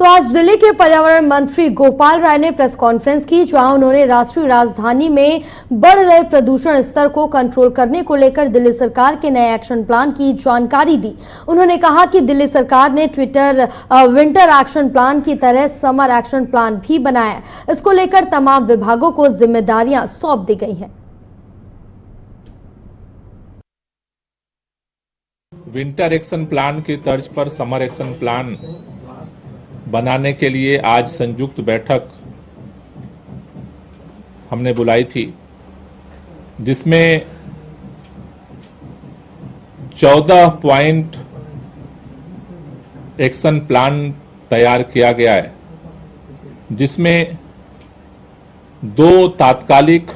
तो आज दिल्ली के पर्यावरण मंत्री गोपाल राय ने प्रेस कॉन्फ्रेंस की, जहां उन्होंने राष्ट्रीय राजधानी में बढ़ रहे प्रदूषण स्तर को कंट्रोल करने को लेकर दिल्ली सरकार के नए एक्शन प्लान की जानकारी दी। उन्होंने कहा कि दिल्ली सरकार ने विंटर एक्शन प्लान की तरह समर एक्शन प्लान भी बनाया है। इसको लेकर तमाम विभागों को जिम्मेदारियां सौंप दी गई हैं। विंटर एक्शन प्लान की तर्ज पर समर एक्शन प्लान बनाने के लिए आज संयुक्त बैठक हमने बुलाई थी, जिसमें 14 पॉइंट एक्शन प्लान तैयार किया गया है, जिसमें 2 तात्कालिक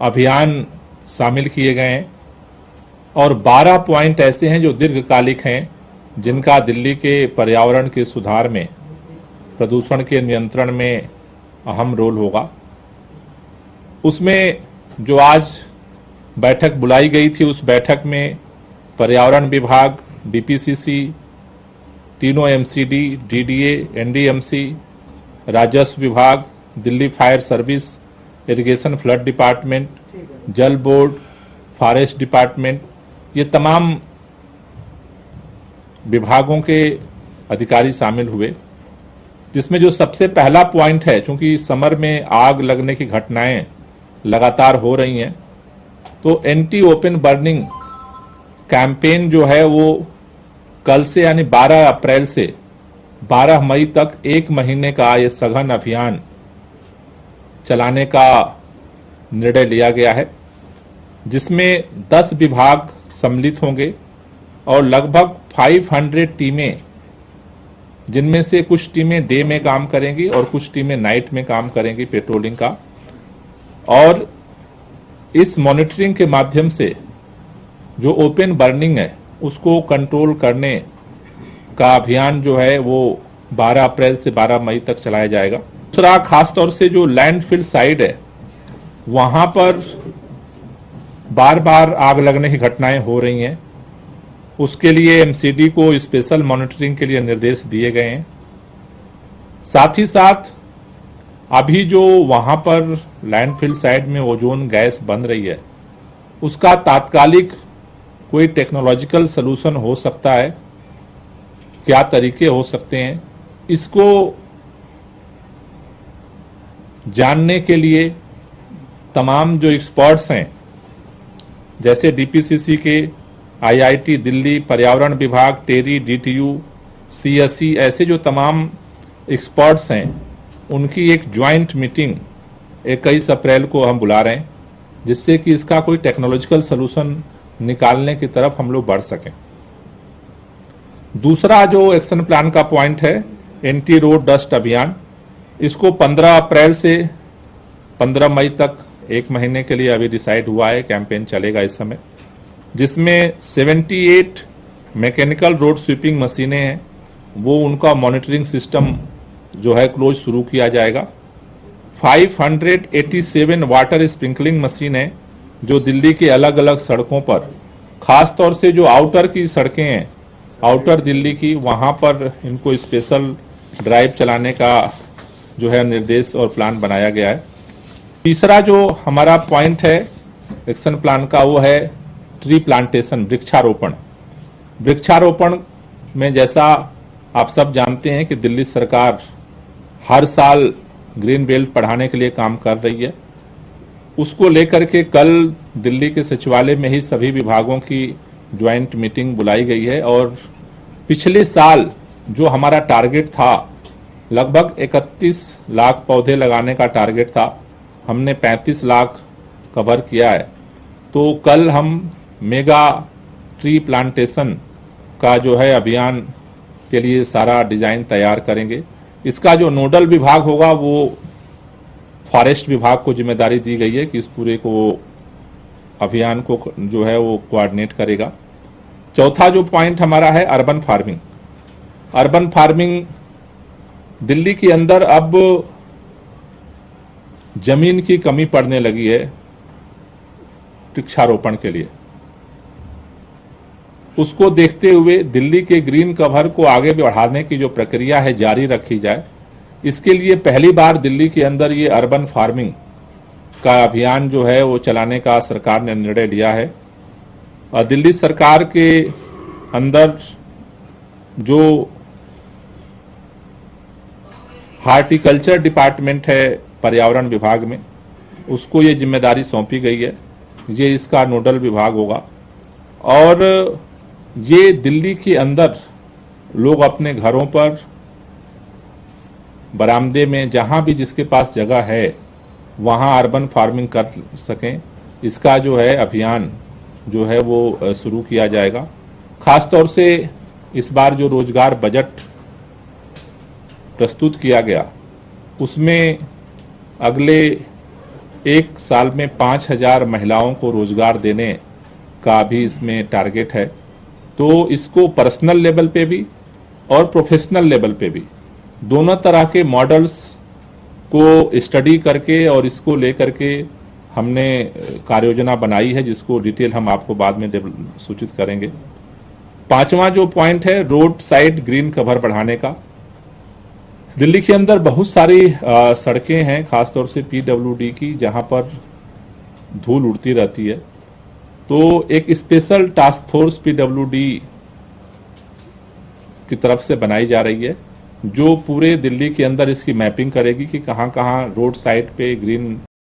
अभियान शामिल किए गए हैं और 12 पॉइंट ऐसे हैं जो दीर्घकालिक हैं, जिनका दिल्ली के पर्यावरण के सुधार में, प्रदूषण के नियंत्रण में अहम रोल होगा। उसमें जो आज बैठक बुलाई गई थी, उस बैठक में पर्यावरण विभाग, बीपीसीसी, तीनों एमसीडी, डीडीए, एनडीएमसी, राजस्व विभाग, Delhi fire service, irrigation flood department, जल बोर्ड, फॉरेस्ट डिपार्टमेंट, ये तमाम विभागों के अधिकारी शामिल हुए। जिसमें जो सबसे पहला पॉइंट है, चूंकि समर में आग लगने की घटनाएं लगातार हो रही हैं, तो एंटी ओपन बर्निंग कैंपेन जो है वो कल से यानी 12 अप्रैल से 12 मई तक 1 महीने का ये सघन अभियान चलाने का निर्णय लिया गया है, जिसमें 10 विभाग सम्मिलित होंगे और लगभग 500 टीमें, जिनमें से कुछ टीमें डे में काम करेंगी और कुछ टीमें नाइट में काम करेंगी पेट्रोलिंग का। और इस मॉनिटरिंग के माध्यम से जो ओपन बर्निंग है उसको कंट्रोल करने का अभियान जो है वो 12 अप्रैल से 12 मई तक चलाया जाएगा। दूसरा, खासतौर से जो लैंडफिल साइट है वहां पर बार बार आग लगने की घटनाएं हो रही हैं, उसके लिए एमसीडी को स्पेशल मॉनिटरिंग के लिए निर्देश दिए गए हैं। साथ ही साथ अभी जो वहां पर लैंडफिल साइट में ओजोन गैस बन रही है, उसका तात्कालिक कोई टेक्नोलॉजिकल सलूशन हो सकता है, क्या तरीके हो सकते हैं, इसको जानने के लिए तमाम जो एक्सपर्ट्स हैं, जैसे डीपीसीसी के, आईआईटी दिल्ली, पर्यावरण विभाग, टेरी, डीटीयू, सीएसई, ऐसे जो तमाम एक्सपर्ट्स हैं, उनकी एक ज्वाइंट मीटिंग 21 अप्रैल को हम बुला रहे हैं, जिससे कि इसका कोई टेक्नोलॉजिकल सलूशन निकालने की तरफ हम लोग बढ़ सकें। दूसरा जो एक्शन प्लान का पॉइंट है, एंटी रोड डस्ट अभियान, इसको 15 अप्रैल से 15 मई तक 1 महीने के लिए अभी डिसाइड हुआ है, कैंपेन चलेगा इस समय, जिसमें 78 मैकेनिकल रोड स्वीपिंग मशीनें हैं, वो उनका मॉनिटरिंग सिस्टम जो है क्लोज शुरू किया जाएगा। 587 वाटर स्प्रिंकलिंग मशीन है, जो दिल्ली के अलग अलग सड़कों पर, खासतौर से जो आउटर की सड़कें हैं, आउटर दिल्ली की, वहां पर इनको स्पेशल ड्राइव चलाने का जो है निर्देश और प्लान बनाया गया है। तीसरा जो हमारा पॉइंट है एक्शन प्लान का, वो है ट्री प्लांटेशन, वृक्षारोपण। वृक्षारोपण में जैसा आप सब जानते हैं कि दिल्ली सरकार हर साल ग्रीन बेल्ट बढ़ाने के लिए काम कर रही है। उसको लेकर के कल दिल्ली के सचिवालय में ही सभी विभागों की ज्वाइंट मीटिंग बुलाई गई है और पिछले साल जो हमारा टारगेट था, लगभग 31 लाख पौधे लगाने का टारगेट था, हमने 35 लाख कवर किया है। तो कल हम मेगा ट्री प्लांटेशन का जो है अभियान के लिए सारा डिजाइन तैयार करेंगे। इसका जो नोडल विभाग होगा वो फॉरेस्ट विभाग को जिम्मेदारी दी गई है कि इस पूरे को अभियान को जो है वो कोऑर्डिनेट करेगा। चौथा जो पॉइंट हमारा है urban farming. Urban farming, Delhi के अंदर अब जमीन की कमी पड़ने लगी है वृक्षारोपण के लिए। उसको देखते हुए दिल्ली के ग्रीन कवर को आगे बढ़ाने की जो प्रक्रिया है जारी रखी जाए। इसके लिए पहली बार दिल्ली के अंदर ये अर्बन फार्मिंग का अभियान जो है वो चलाने का सरकार ने निर्णय लिया है। और दिल्ली सरकार के अंदर जो हार्टिकल्चर डिपार्टमेंट है पर्यावरण विभाग में, उसको ये जिम्मेदारी सौंपी गई है। ये इसका नोडल विभाग होगा और ये दिल्ली के अंदर लोग अपने घरों पर, बरामदे में, जहां भी जिसके पास जगह है वहां अर्बन फार्मिंग कर सकें। इसका जो है अभियान जो है वो शुरू किया जाएगा। खासतौर से इस बार जो रोजगार बजट प्रस्तुत किया गया उसमें अगले एक साल में 5,000 महिलाओं को रोजगार देने का भी इसमें टारगेट है। तो इसको पर्सनल लेवल पे भी और प्रोफेशनल लेवल पे भी दोनों तरह के मॉडल्स को स्टडी करके और इसको लेकर के हमने कार्ययोजना बनाई है, जिसको डिटेल हम आपको बाद में सूचित करेंगे। पांचवा जो पॉइंट है रोड साइड ग्रीन कवर बढ़ाने का। दिल्ली के अंदर बहुत सारी सड़कें हैं, खासतौर से पीडब्ल्यूडी की, जहां पर धूल उड़ती रहती है। तो एक स्पेशल टास्क फोर्स पीडब्ल्यूडी की तरफ से बनाई जा रही है, जो पूरे दिल्ली के अंदर इसकी मैपिंग करेगी कि कहां कहां रोड साइड पे ग्रीन